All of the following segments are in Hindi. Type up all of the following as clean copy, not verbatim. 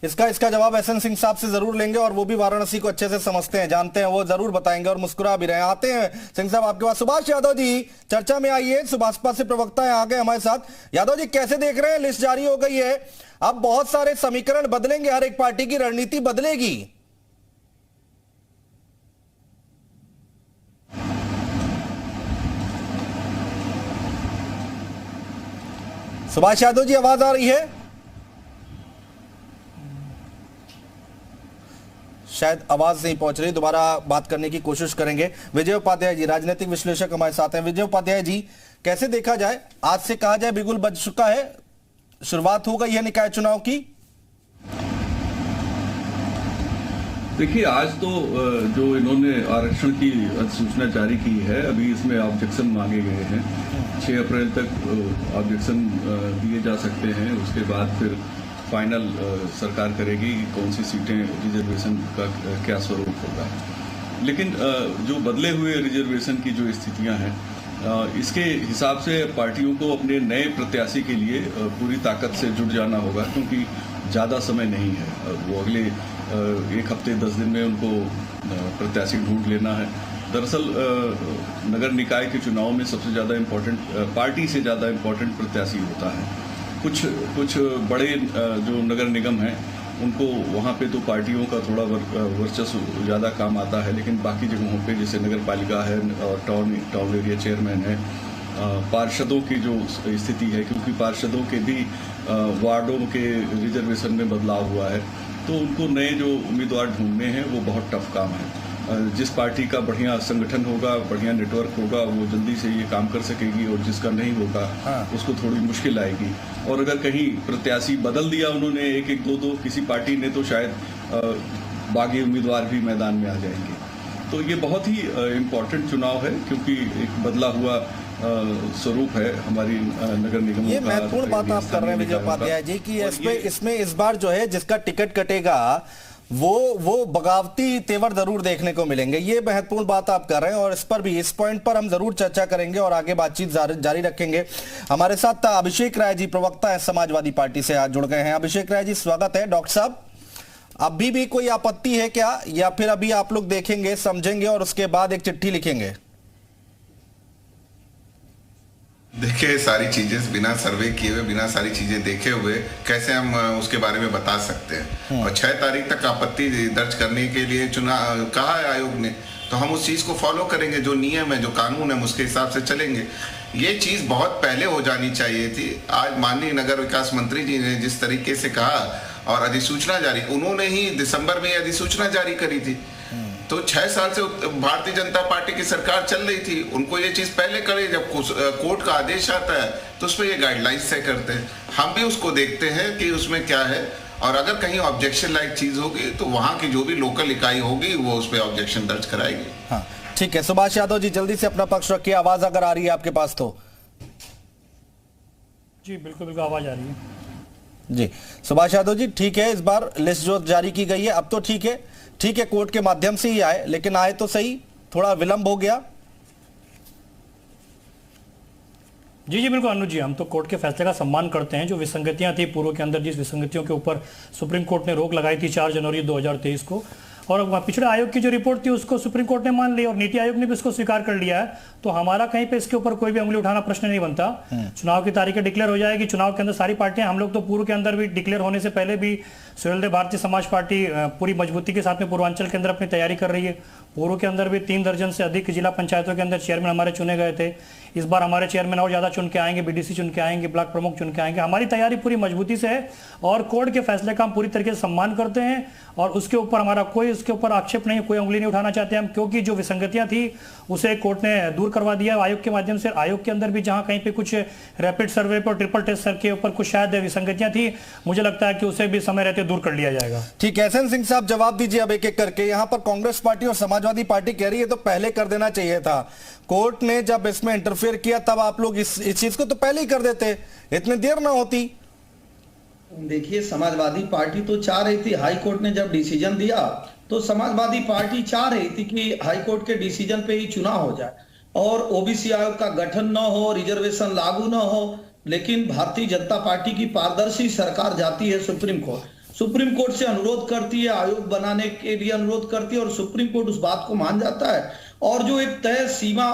इसका इसका जवाब एसएन सिंह साहब से जरूर लेंगे और वो भी वाराणसी को अच्छे से समझते हैं, जानते हैं, वो जरूर बताएंगे और मुस्कुरा भी रहे हैं। आते हैं सिंह साहब आपके पास। सुभाष यादव जी चर्चा में आइए, सुभाषपा से प्रवक्ता है, आ गए हमारे साथ। यादव जी कैसे देख रहे हैं, लिस्ट जारी हो गई है, अब बहुत सारे समीकरण बदलेंगे, हर एक पार्टी की रणनीति बदलेगी। सुभाष यादव जी आवाज आ रही है? शायद आवाज नहीं पहुंच रही, दोबारा बात करने की कोशिश करेंगे। विजय उपाध्याय जी राजनीतिक विश्लेषक हमारे साथ हैं। विजय उपाध्याय जी कैसे देखा जाए, आज से कहा जाए बिगुल बज चुका है, शुरुआत हो गई है निकाय चुनाव की? देखिए आज तो जो इन्होंने आरक्षण की अधिसूचना जारी की है, अभी इसमें ऑब्जेक्शन मांगे गए हैं। 6 अप्रैल तक ऑब्जेक्शन दिए जा सकते हैं, उसके बाद फिर फाइनल सरकार करेगी कि कौन सी सीटें रिजर्वेशन का क्या स्वरूप होगा। लेकिन जो बदले हुए रिजर्वेशन की जो स्थितियां हैं, इसके हिसाब से पार्टियों को अपने नए प्रत्याशी के लिए पूरी ताकत से जुट जाना होगा, क्योंकि ज़्यादा समय नहीं है। वो अगले 1 हफ्ते 10 दिन में उनको प्रत्याशी ढूंढ लेना है। दरअसल नगर निकाय के चुनाव में सबसे ज़्यादा इम्पोर्टेंट, पार्टी से ज़्यादा इम्पोर्टेंट प्रत्याशी होता है। कुछ बड़े जो नगर निगम हैं उनको वहाँ पे तो पार्टियों का थोड़ा वर्चस्व ज़्यादा काम आता है, लेकिन बाकी जगहों पे जैसे नगर पालिका है और टाउन एरिया चेयरमैन है, पार्षदों की जो स्थिति है, क्योंकि पार्षदों के भी वार्डों के रिजर्वेशन में बदलाव हुआ है, तो उनको नए जो उम्मीदवार ढूंढने हैं वो बहुत टफ काम है। जिस पार्टी का बढ़िया संगठन होगा, बढ़िया नेटवर्क होगा, वो जल्दी से ये काम कर सकेगी, और जिसका नहीं होगा उसको थोड़ी मुश्किल आएगी। और अगर कहीं प्रत्याशी बदल दिया उन्होंने 1-1, 2-2 किसी पार्टी ने, तो शायद बागी उम्मीदवार भी मैदान में आ जाएंगे। तो ये बहुत ही इम्पोर्टेंट चुनाव है, क्योंकि एक बदला हुआ स्वरूप है हमारी नगर निगम। ये महत्वपूर्ण बात आप कर रहे हैं विजय उपाध्याय जी की इसमें इस बार जो है जिसका टिकट कटेगा वो बगावती तेवर जरूर देखने को मिलेंगे। ये महत्वपूर्ण बात आप कर रहे हैं और इस पर भी, इस पॉइंट पर हम जरूर चर्चा करेंगे और आगे बातचीत जारी रखेंगे। हमारे साथ अभिषेक राय जी प्रवक्ता है, समाजवादी पार्टी से आज जुड़ गए हैं। अभिषेक राय जी स्वागत है। डॉक्टर साहब अभी भी कोई आपत्ति है क्या, या फिर अभी आप लोग देखेंगे, समझेंगे और उसके बाद एक चिट्ठी लिखेंगे? देखिए सारी चीजें बिना सर्वे किए हुए, बिना सारी चीजें देखे हुए कैसे हम उसके बारे में बता सकते हैं। और 6 तारीख तक आपत्ति दर्ज करने के लिए चुनाव कहा है आयोग ने, तो हम उस चीज को फॉलो करेंगे। जो नियम है, जो कानून है, उसके हिसाब से चलेंगे। ये चीज बहुत पहले हो जानी चाहिए थी। आज माननीय नगर विकास मंत्री जी ने जिस तरीके से कहा और अधिसूचना जारी, उन्होंने ही दिसंबर में अधिसूचना जारी करी थी। तो 6 साल से भारतीय जनता पार्टी की सरकार चल रही थी, उनको ये चीज पहले करे। जब कोर्ट का आदेश आता है तो उसमें ये गाइडलाइंस तय करते हैं, हम भी उसको देखते हैं कि उसमें क्या है, और अगर कहीं ऑब्जेक्शन लायक चीज होगी तो वहां की जो भी लोकल इकाई होगी वो उस पर ऑब्जेक्शन दर्ज कराएगी। हाँ ठीक है। सुभाष यादव जी जल्दी से अपना पक्ष रखिए, आवाज अगर आ रही है आपके पास तो। जी बिल्कुल बिल्कुल आवाज आ रही है जी। सुभाष यादव जी ठीक है, इस बार लिस्ट जो जारी की गई है अब तो ठीक है कोर्ट के माध्यम से ही आए, लेकिन आए तो सही, थोड़ा विलंब हो गया। जी बिल्कुल अनुज जी, हम तो कोर्ट के फैसले का सम्मान करते हैं। जो विसंगतियां थी पूर्व के अंदर, जिस विसंगतियों के ऊपर सुप्रीम कोर्ट ने रोक लगाई थी 4 जनवरी 2023 को, और पिछड़े आयोग की जो रिपोर्ट थी उसको सुप्रीम कोर्ट ने मान ली और नीति आयोग ने भी उसको स्वीकार कर लिया है, तो हमारा कहीं पे इसके ऊपर कोई भी उंगली उठाना प्रश्न नहीं बनता। चुनाव की तारीखें डिक्लेयर हो जाएगी, चुनाव के अंदर सारी पार्टियां, हम लोग तो पूर्व के अंदर भी डिक्लेयर होने से पहले भी सूर्योदय भारतीय समाज पार्टी पूरी मजबूती के साथ में पूर्वांचल के अंदर अपनी तैयारी कर रही है। पूर्व के अंदर भी 3 दर्जन से अधिक जिला पंचायतों के अंदर चेयरमैन हमारे चुने गए थे। इस बार हमारे चेयरमैन और ज्यादा चुन के आएंगे, बीडीसी चुन के आएंगे, ब्लॉक प्रमुख चुन के आएंगे। हमारी तैयारी पूरी मजबूती से है और कोर्ट के फैसले का हम पूरी तरीके से सम्मान करते हैं और उसके ऊपर हमारा कोई उसके ऊपर आक्षेप नहीं, कोई उंगली नहीं उठाना चाहते हम, क्योंकि जो विसंगतियां थी उसे कोर्ट ने दूर करवा दिया आयोग के माध्यम से। आयोग के अंदर भी जहां कहीं पे कुछ रैपिड सर्वे पर, ट्रिपल टेस्ट सर के ऊपर कुछ शायद विसंगतियां थी, मुझे लगता है कि उसे भी समय रहते दूर कर लिया जाएगा। ठीक है, एसएन सिंह साहब जवाब दीजिए अब एक-एक करके। यहां पर कांग्रेस पार्टी और समाजवादी पार्टी कह रही है तो पहले कर देना चाहिए था, कोर्ट ने जब इसमें इंटरफेयर किया तब आप लोग इस चीज को तो पहले ही कर देते, इतनी देर ना होती। देखिए समाजवादी पार्टी तो चाह रही थी, हाई कोर्ट ने जब डिसीजन दिया तो समाजवादी पार्टी चाह रही थी कि हाई कोर्ट के डिसीजन पे ही चुनाव हो जाए और ओबीसी आयोग का गठन न हो, रिजर्वेशन लागू न हो। लेकिन भारतीय जनता पार्टी की पारदर्शी सरकार जाती है सुप्रीम कोर्ट, सुप्रीम कोर्ट से अनुरोध करती है, आयोग बनाने के लिए अनुरोध करती है और सुप्रीम कोर्ट उस बात को मान जाता है और जो एक तय सीमा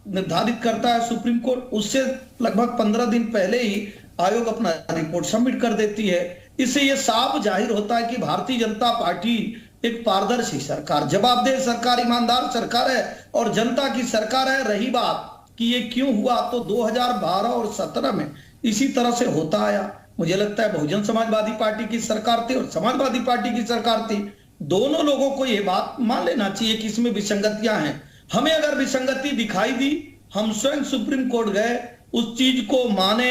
निर्धारित करता है सुप्रीम कोर्ट, उससे लगभग 15 दिन पहले ही आयोग अपना रिपोर्ट सबमिट कर देती है। इससे यह साफ जाहिर होता है कि भारतीय जनता पार्टी एक पारदर्शी सरकार, जवाबदेह सरकार, ईमानदार सरकार है और जनता की सरकार है। रही बात कि ये क्यों हुआ, तो 2012 और 17 में इसी तरह से होता आया। मुझे लगता है बहुजन समाजवादी पार्टी की सरकार थी और समाजवादी पार्टी की सरकार थी, दोनों लोगों को यह बात मान लेना चाहिए कि इसमें विसंगतियां हैं। हमें अगर विसंगति दिखाई दी, हम स्वयं सुप्रीम कोर्ट गए, उस चीज को माने,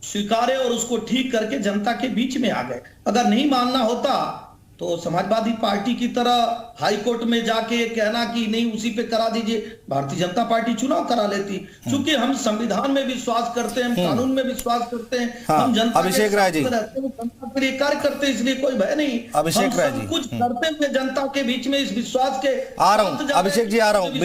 स्वीकारे और उसको ठीक करके जनता के बीच में आ गए। अगर नहीं मानना होता तो समाजवादी पार्टी की तरह हाई कोर्ट में जाके कहना कि नहीं उसी पे करा दीजिए, भारतीय जनता पार्टी चुनाव करा लेती। क्योंकि हम संविधान में विश्वास करते हैं, हम कानून में विश्वास करते हैं, हम जनता अभिषेक राय जी, जनता के लिए कार्य करते हैं, इसलिए कोई भय नहीं। अभिषेक राय जी, कुछ करते हुए जनता के बीच में इस विश्वास के आ रहा हूं, अभिषेक जी आ रहा हूं।